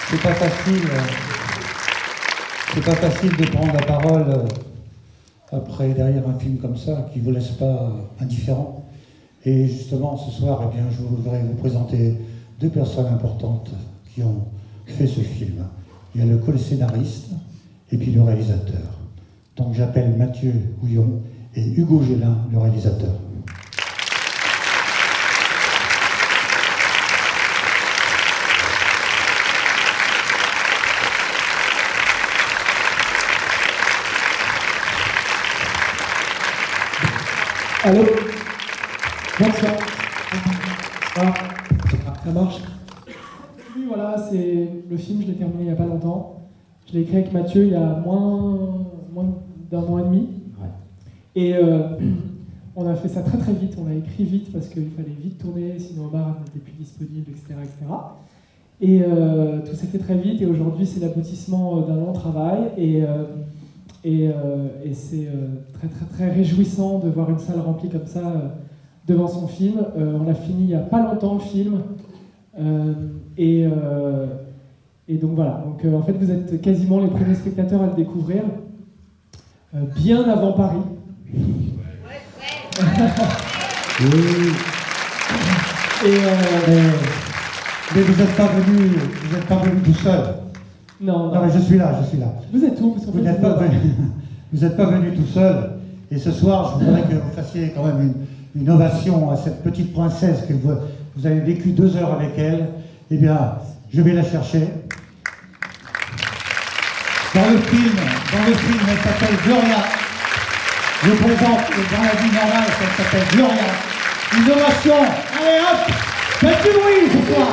C'est pas facile. C'est pas facile de prendre la parole après, derrière un film comme ça, qui ne vous laisse pas indifférent. Et justement, ce soir, eh bien, je voudrais vous présenter deux personnes importantes qui ont fait ce film. Il y a le co-scénariste et puis le réalisateur. Donc j'appelle Mathieu Houillon et Hugo Gélin, le réalisateur. Allô? Bonsoir. Ça marche? Oui, voilà, c'est le film, je l'ai terminé il n'y a pas longtemps. Je l'ai écrit avec Mathieu il y a moins d'un an et demi. Ouais. Et on a fait ça très très vite, on a écrit vite parce qu'il fallait vite tourner, sinon Omar n'était plus disponible, etc. etc. Et tout s'est fait très vite et aujourd'hui c'est l'aboutissement d'un long travail et c'est très très très réjouissant de voir une salle remplie comme ça devant son film. On l'a fini il n'y a pas longtemps le film et donc voilà. Donc en fait vous êtes quasiment les premiers spectateurs à le découvrir bien avant Paris. Oui. Mais vous n'êtes pas venu tout seul. Non, mais je suis là. Vous êtes où? Vous n'êtes pas venu tout seul. Et ce soir, je voudrais que vous fassiez quand même une ovation à cette petite princesse que vous avez vécu 2 heures avec elle. Eh bien, je vais la chercher. Dans le film, elle s'appelle Gloria. Je présente dans la vie normale, elle s'appelle Gloria. Une ovation. Allez hop, faites du bruit ce soir.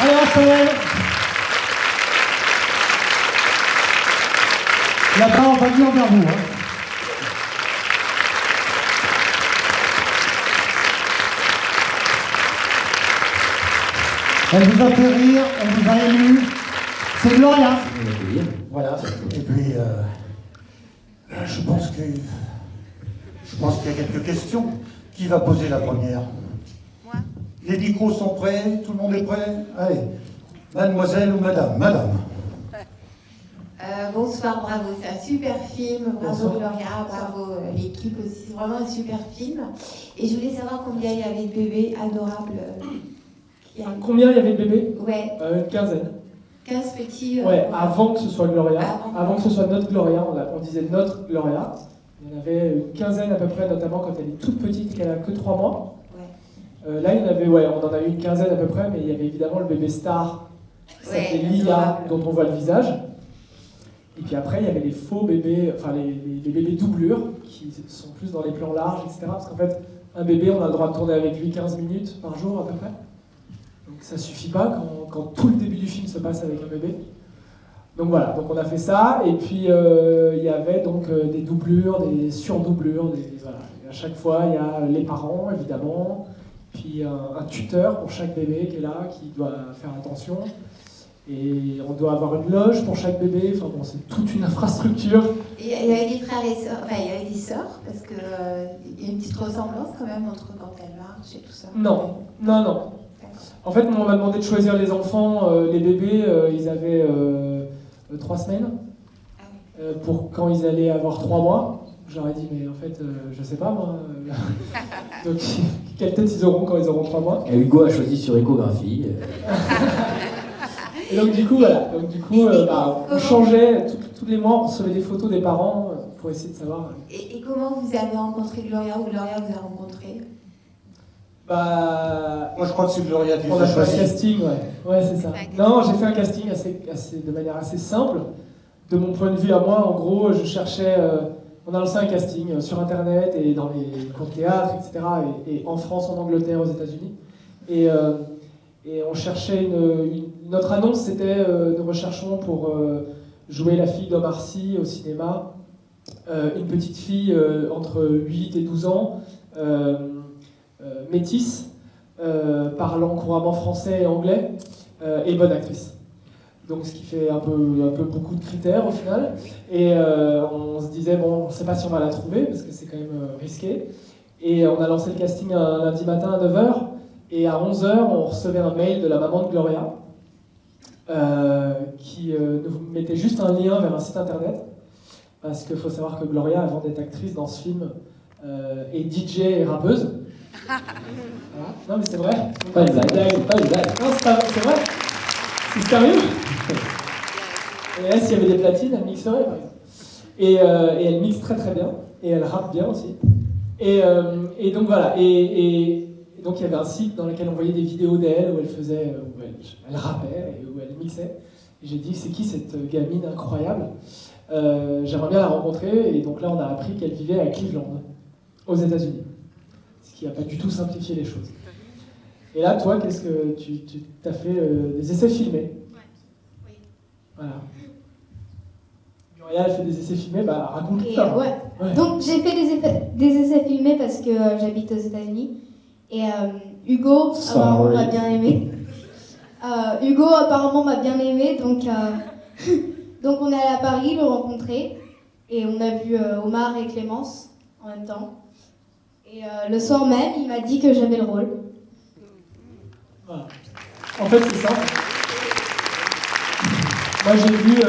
Allez, Raphaël. Là-bas, on va venir vers vous. Elle vous a fait rire, elle vous a ému. C'est Gloria. Voilà. Et puis, je pense qu'il y a quelques questions. Qui va poser la première? Moi. Les micros sont prêts? Tout le monde est prêt? Allez, mademoiselle ou madame? Madame. Bonsoir, bravo, c'est un super film, bravo Bonsoir. Gloria, bravo l'équipe aussi, c'est vraiment un super film. Et je voulais savoir combien il y avait de bébés adorables. Combien il y avait de bébés? Ouais. Une quinzaine. 15 petits. Ouais, avant que ce soit Gloria, Avant que ce soit notre Gloria, on disait notre Gloria. Il y en avait une quinzaine à peu près, notamment quand elle est toute petite et qu'elle a que 3 mois. Ouais. Là, il y en avait, on en a eu une quinzaine à peu près, mais il y avait évidemment le bébé star, qui s'appelait Lila, dont on voit le visage. Et puis après, il y avait les faux bébés, enfin les bébés doublures, qui sont plus dans les plans larges, etc. Parce qu'en fait, un bébé, on a le droit de tourner avec lui 15 minutes par jour à peu près. Donc ça suffit pas quand tout le début du film se passe avec un bébé. Donc voilà, donc on a fait ça, et puis il y avait donc des doublures, des surdoublures, voilà. Et à chaque fois, il y a les parents, évidemment, puis un tuteur pour chaque bébé qui est là, qui doit faire attention. Et on doit avoir une loge pour chaque bébé, enfin bon, c'est toute une infrastructure. Et il y avait des frères et sœurs, enfin il y avait des sœurs, parce qu'il y a une petite ressemblance quand même entre quand elle marche et tout ça. Non. En fait, on m'a demandé de choisir les enfants, les bébés, ils avaient 3 semaines, pour quand ils allaient avoir 3 mois. Je leur ai dit, mais en fait, je sais pas moi. Donc, quelle tête ils auront quand ils auront 3 mois? Et Hugo a choisi sur échographie. Et donc du coup, voilà. On changeait, tous les mois, on recevait des photos des parents pour essayer de savoir. Et comment vous avez rencontré Gloria, ou Gloria vous a rencontré? Moi, je crois que c'est Gloria qui On vous a a fait un choisi. casting, ouais, c'est ça. Non, j'ai fait un casting de manière assez simple. De mon point de vue à moi, en gros, je cherchais... on a lancé un casting sur Internet et dans les cours de théâtre, etc. Et en France, en Angleterre, aux États-Unis. Et on cherchait notre annonce, c'était nous recherchons pour jouer la fille d'Omar Sy au cinéma, une petite fille entre 8 et 12 ans, métisse, parlant couramment français et anglais, et bonne actrice. Donc ce qui fait un peu beaucoup de critères au final. Et on se disait, bon, on ne sait pas si on va la trouver, parce que c'est quand même risqué. Et on a lancé le casting un lundi matin à 9h, et à 11h, on recevait un mail de la maman de Gloria, qui nous mettait juste un lien vers un site internet, parce qu'il faut savoir que Gloria, avant d'être actrice dans ce film, est DJ et rappeuse. Voilà. Non mais c'est vrai. Pas une blague. Non, c'est vrai. C'est sérieux. Et elle, s'il y avait des platines, elle mixerait par exemple. Et elle mixe très très bien, et elle rappe bien aussi. Et donc voilà, et donc il y avait un site dans lequel on voyait des vidéos d'elle où elle faisait, où elle rappait et où elle mixait. Et j'ai dit, c'est qui cette gamine incroyable? J'aimerais bien la rencontrer. Et donc là, on a appris qu'elle vivait à Cleveland, aux États-Unis, ce qui n'a pas du tout simplifié les choses. Et là, toi, qu'est-ce que tu as fait des essais filmés? Oui. Voilà. Gloria, elle fait des essais filmés, bah raconte-nous ça. Ouais. Donc j'ai fait des essais filmés parce que j'habite aux États-Unis. Et Hugo apparemment m'a bien aimé. Hugo apparemment m'a bien aimé, donc donc on est allé à Paris le rencontrer et on a vu Omar et Clémence en même temps. Et le soir même, il m'a dit que j'avais le rôle. Voilà. En fait, c'est ça. Moi, j'ai vu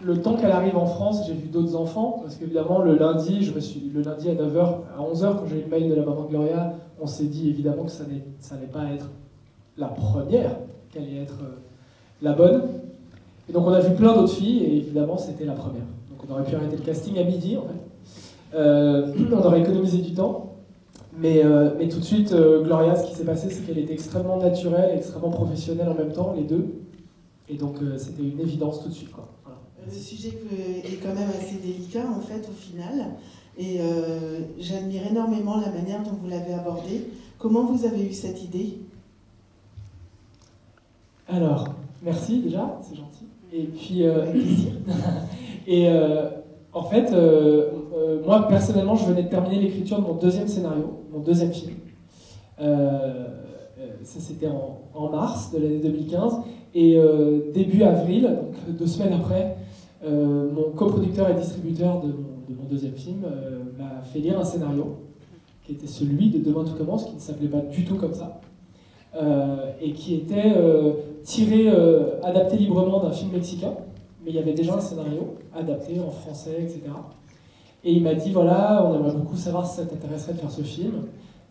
le temps qu'elle arrive en France, j'ai vu d'autres enfants, parce qu'évidemment, le lundi à 9h, à 11h, quand j'ai eu le mail de la maman de Gloria, on s'est dit évidemment que ça n'allait pas être la première, qu'elle allait être la bonne. Et donc, on a vu plein d'autres filles, et évidemment, c'était la première. Donc, on aurait pu arrêter le casting à midi, en fait. On aurait économisé du temps. Mais tout de suite, Gloria, ce qui s'est passé, c'est qu'elle était extrêmement naturelle et extrêmement professionnelle en même temps, les deux. Et donc, c'était une évidence tout de suite, quoi. Voilà. Le sujet est quand même assez délicat, en fait, au final. Et j'admire énormément la manière dont vous l'avez abordé. Comment vous avez eu cette idée? Alors, merci déjà, c'est gentil. Et puis, en fait, moi personnellement, je venais de terminer l'écriture de mon deuxième scénario, mon deuxième film. Ça c'était en mars de l'année 2015. Et début avril, donc 2 semaines après, mon coproducteur et distributeur de mon deuxième film m'a fait lire un scénario qui était celui de Demain tout commence, qui ne s'appelait pas du tout comme ça. Et qui était adapté librement d'un film mexicain, mais il y avait déjà un scénario adapté en français, etc. Et il m'a dit, voilà, on aimerait beaucoup savoir si ça t'intéresserait de faire ce film.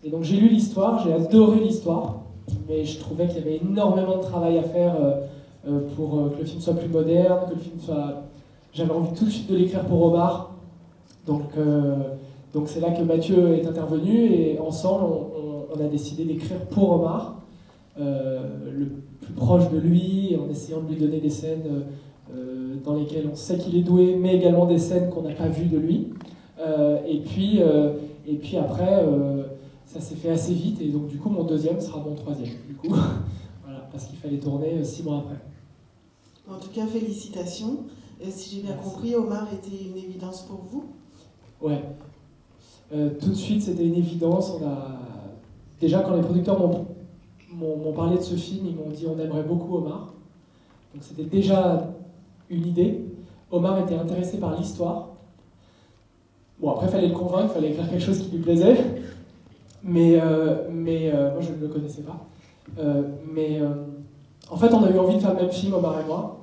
Et donc j'ai lu l'histoire, j'ai adoré l'histoire, mais je trouvais qu'il y avait énormément de travail à faire pour que le film soit plus moderne, que le film soit... J'avais envie tout de suite de l'écrire pour Omar. Donc c'est là que Mathieu est intervenu, et ensemble, on a décidé d'écrire pour Omar, le plus proche de lui, en essayant de lui donner des scènes dans lesquelles on sait qu'il est doué, mais également des scènes qu'on n'a pas vues de lui. Et puis après, ça s'est fait assez vite, et donc du coup, mon deuxième sera mon troisième, du coup. Voilà, parce qu'il fallait tourner 6 mois après. En tout cas, félicitations. Si j'ai bien compris, Omar était une évidence pour vous? Ouais. Tout de suite, c'était une évidence. Déjà, quand les producteurs m'ont parlé de ce film, ils m'ont dit on aimerait beaucoup Omar. Donc c'était déjà une idée. Omar était intéressé par l'histoire. Bon, après, il fallait le convaincre, il fallait écrire quelque chose qui lui plaisait. Mais moi, je ne le connaissais pas. En fait, on a eu envie de faire le même film, Omar et moi,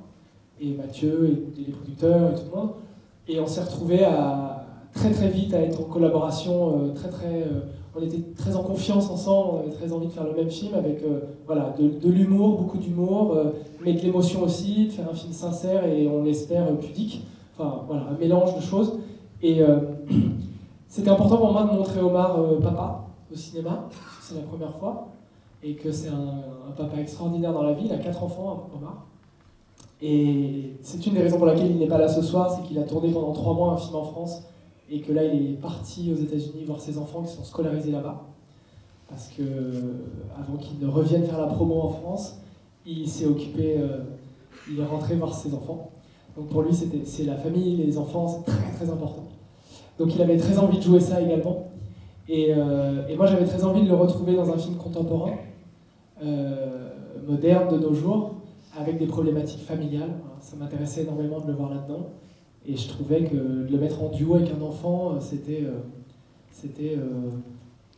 et Mathieu, et les producteurs, et tout le monde. Et on s'est retrouvés très très vite à être en collaboration, on était très en confiance ensemble, on avait très envie de faire le même film avec voilà, de l'humour, beaucoup d'humour, mais de l'émotion aussi, de faire un film sincère et on l'espère pudique. Enfin voilà, un mélange de choses. Et c'était important pour moi de montrer Omar papa au cinéma, c'est la première fois, et que c'est un papa extraordinaire dans la vie. Il a 4 enfants, Omar. Et c'est une des raisons pour laquelle il n'est pas là ce soir, c'est qu'il a tourné pendant 3 mois un film en France, et que là il est parti aux États-Unis voir ses enfants qui sont scolarisés là-bas. Parce que avant qu'il ne revienne faire la promo en France, il s'est occupé, il est rentré voir ses enfants. Donc pour lui, c'est la famille, les enfants, c'est très très important. Donc il avait très envie de jouer ça également. Et moi j'avais très envie de le retrouver dans un film contemporain, moderne de nos jours. avec des problématiques familiales. Ça m'intéressait énormément de le voir là-dedans. Et je trouvais que de le mettre en duo avec un enfant, c'était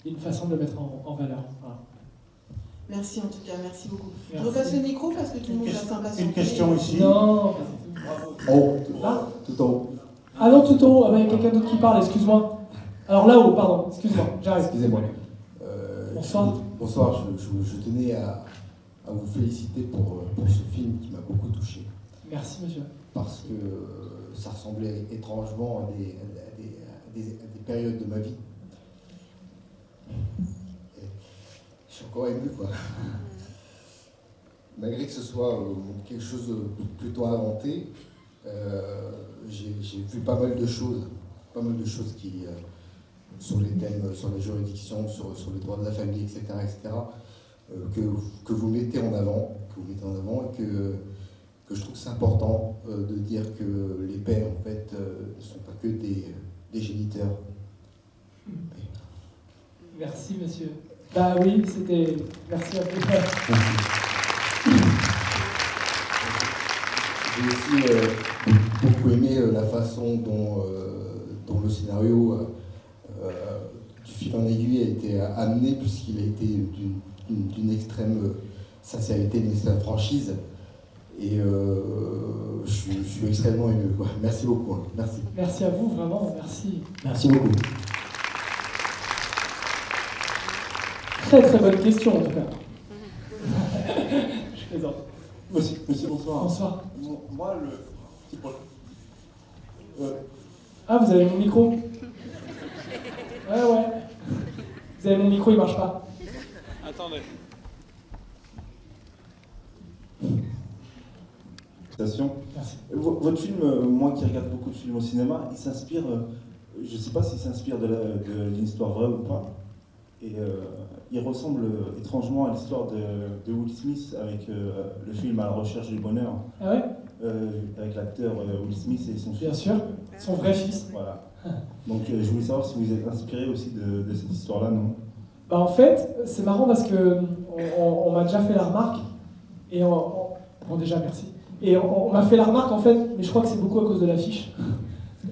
une façon de le mettre en valeur. Voilà. Merci en tout cas, merci beaucoup. Merci. Je repasse le micro parce que tout le monde va s'impatienter. Une question ici. Non, Oh, là tout en haut. Ah non, tout en haut, il y a quelqu'un d'autre qui parle, excuse-moi. Alors là-haut, pardon, excuse-moi, j'arrive. Excusez-moi. Bonsoir. Bonsoir, je tenais à vous féliciter pour ce film qui m'a beaucoup touché. Merci, monsieur. Parce que ça ressemblait étrangement à des périodes de ma vie. Et je suis encore ému, quoi. Malgré que ce soit quelque chose de plutôt inventé, j'ai vu pas mal de choses qui, sur les thèmes, sur la juridiction, sur les droits de la famille, etc., que vous mettez en avant, et que je trouve que c'est important de dire que les pères, en fait, ne sont pas que des géniteurs. Merci, monsieur. Bah oui, c'était... Merci à vous. J'ai aussi beaucoup aimé la façon dont le scénario du fil en aiguille a été amené, puisqu'il a été d'une extrême sincérité, d'une extrême franchise. Et je suis extrêmement ému, quoi. Merci beaucoup. Merci. Merci à vous, vraiment, merci. Merci beaucoup. Très très bonne question, en tout cas. Je plaisante. Monsieur, bonsoir. Bonsoir. Moi, le petit problème. Ah, vous avez mon micro? Ouais. Vous avez mon micro, il marche pas. Attendez. Merci. Votre film, moi qui regarde beaucoup de films au cinéma, il s'inspire, je ne sais pas s'il s'inspire de l'histoire vraie ou pas, et il ressemble étrangement à l'histoire de Will Smith avec le film À la recherche du bonheur, Ah ouais? avec l'acteur Will Smith et son fils. Bien sûr, son vrai fils. Voilà. Donc je voulais savoir si vous êtes inspiré aussi de cette histoire-là, non? Bah en fait, c'est marrant parce que on m'a déjà fait la remarque, et bon déjà merci. Et on m'a fait la remarque en fait, mais je crois que c'est beaucoup à cause de l'affiche.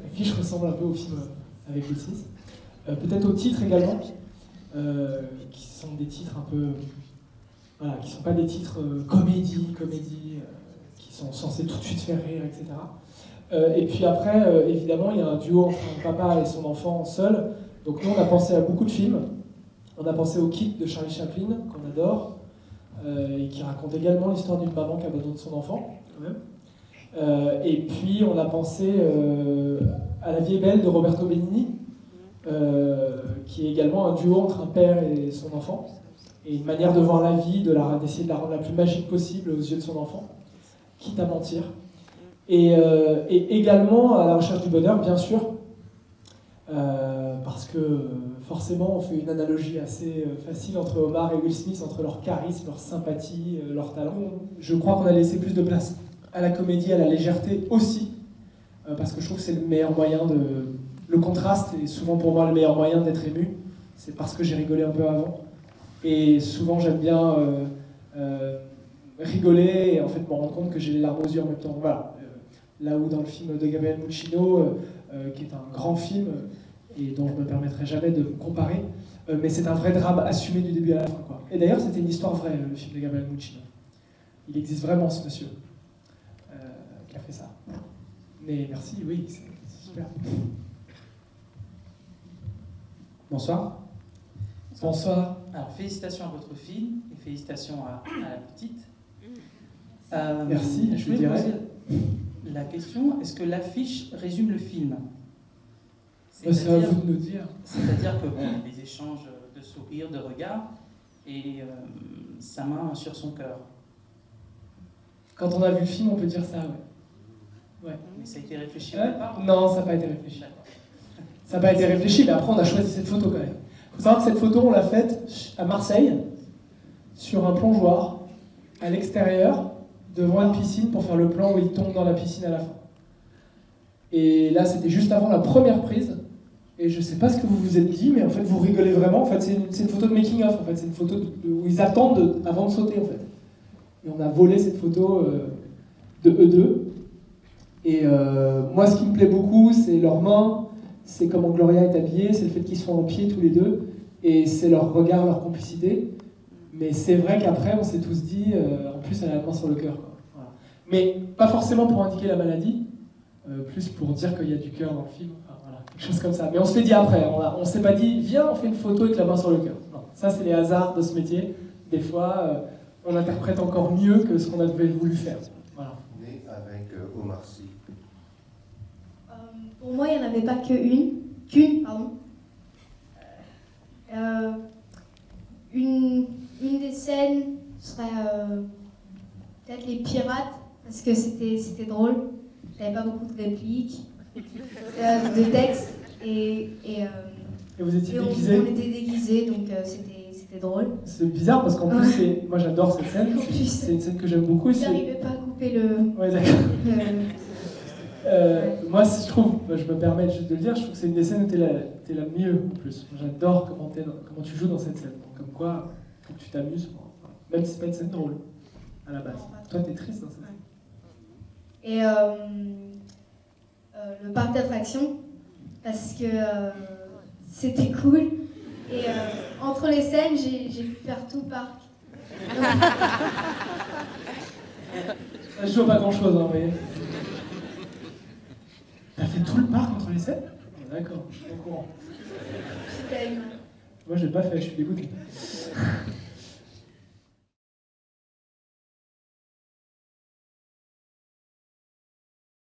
L'affiche ressemble un peu au film avec Will Smith. Peut-être au titre également, qui sont des titres un peu, voilà, qui sont pas des titres comédie, qui sont censés tout de suite faire rire, etc. Et puis après, évidemment, il y a un duo entre un papa et son enfant seul. Donc nous, on a pensé à beaucoup de films. On a pensé au Kid de Charlie Chaplin, qu'on adore, et qui raconte également l'histoire d'une maman qui a besoin de son enfant, quand même. Et puis, on a pensé à La vie est belle de Roberto Benigni, qui est également un duo entre un père et son enfant, et une manière de voir la vie, d'essayer de la rendre la plus magique possible aux yeux de son enfant, quitte à mentir. Et également à la recherche du bonheur, bien sûr, parce que forcément on fait une analogie assez facile entre Omar et Will Smith, entre leur charisme, leur sympathie, leur talent. Je crois qu'on a laissé plus de place à la comédie, à la légèreté aussi, parce que je trouve que c'est le meilleur moyen le contraste est souvent pour moi le meilleur moyen d'être ému, c'est parce que j'ai rigolé un peu avant. Et souvent j'aime bien rigoler et en fait me rendre compte que j'ai les larmes aux yeux en même temps. Voilà. Là où dans le film de Gabriel Muccino, qui est un grand film et dont je ne me permettrai jamais de me comparer, mais c'est un vrai drame assumé du début à la fin, quoi. Et d'ailleurs c'était une histoire vraie, le film de Gabriel Muccino. Il existe vraiment ce monsieur qui a fait ça. Mais merci, oui, c'est super. Bonsoir. Bonsoir. Alors, félicitations à votre fille et félicitations à la petite. Merci, je voulais dirais. poser la question, est-ce que l'affiche résume le film? C'est à vous de nous dire. C'est-à-dire que, bon, des échanges de sourires, de regards, et sa main sur son cœur. Quand on a vu le film, on peut dire ça, ouais. Mais ça a été réfléchi au départ? Non, ça n'a pas été réfléchi. Ça n'a pas été réfléchi, mais après on a choisi cette photo quand même. Il faut savoir que cette photo, on l'a faite à Marseille, sur un plongeoir, à l'extérieur, devant une piscine, pour faire le plan où il tombe dans la piscine à la fin. Et là, c'était juste avant la première prise, et je sais pas ce que vous vous êtes dit, mais en fait, vous rigolez vraiment. En fait, c'est une photo de making-of, en fait. C'est une photo où ils attendent avant de sauter, en fait. et on a volé cette photo de eux deux. Et moi, ce qui me plaît beaucoup, c'est leurs mains, c'est comment Gloria est habillée, c'est le fait qu'ils soient en pied tous les deux, et c'est leur regard, leur complicité. Mais c'est vrai qu'après, on s'est tous dit, en plus, elle a la main sur le cœur. Quoi. Voilà. Mais pas forcément pour indiquer la maladie, plus pour dire qu'il y a du cœur dans le film, enfin, voilà, quelque chose comme ça. Mais on se l'est dit après, on s'est pas dit, viens, on fait une photo avec la main sur le cœur. Non, ça, c'est les hasards de ce métier. Des fois, on interprète encore mieux que ce qu'on avait voulu faire. Voilà. Né avec Omar Sy. Pour moi, il n'y en avait pas qu'une, pardon. Une des scènes serait peut-être les pirates, parce que c'était drôle. J'avais pas beaucoup de répliques, de textes, et vous étiez déguisés. On était déguisés, donc c'était drôle. C'est bizarre parce qu'en plus, moi j'adore cette scène. C'est une scène que j'aime beaucoup. J'arrivais pas à couper le. Ouais, d'accord. Moi, je trouve, je me permets juste de le dire, je trouve que c'est une des scènes où t'es la mieux en plus. J'adore comment tu joues dans cette scène. Donc, comme quoi, faut que tu t'amuses, même si c'est pas une scène drôle à la base. Toi, t'es triste dans cette scène. Et le parc d'attractions, parce que c'était cool. Et entre les scènes, j'ai pu faire tout le parc. Ça se joue pas grand chose, hein, vous voyez. T'as fait tout le parc entre les scènes ? D'accord, je suis au courant. Moi, j'ai pas fait, je suis dégoûté.